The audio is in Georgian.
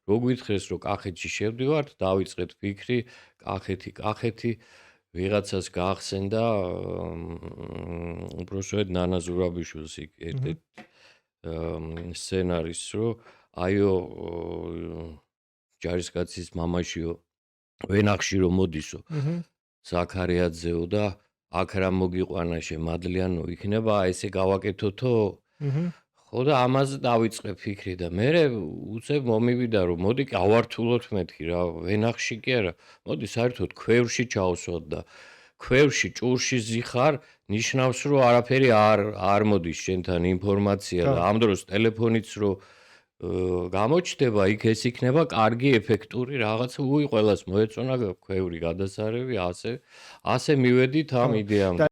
რო გითხრეს რომ კახეთში შევდივართ, დავიწყეთ ფიქრი, კახეთი ვიღაცას გაახსენდა უბრალოდ ნანა ზურაბიშვილს ერთ-ერთ სცენარის რომ აიო ჯარისკაცის მამაშიო ვენახში რომ მოდისო ზაქარიაძეო და აქ რა მოგიყვანა შემადლიანო იქნება ესე გავაკეთოთო ხო და ამაზე დავიწყე ფიქრი და მე უცებ მომივიდა რომ მოდი გავართულოთ მეთქი რა ვენახში კი არა მოდი საერთოდ ქვევრში ჩავსვათ და ქვევრში ჭურში ზიხარ ნიშნავს რომ არაფერი არ მოდის შენთან ინფორმაცია და ამ დროს ტელეფონიც რომ გამოჩდება იქ ეს იქნება კარგი ეფექტური რაღაც უი ყველას მოეწონა ქვევრი გადასარევი ასე მივედით ამ იდეამდე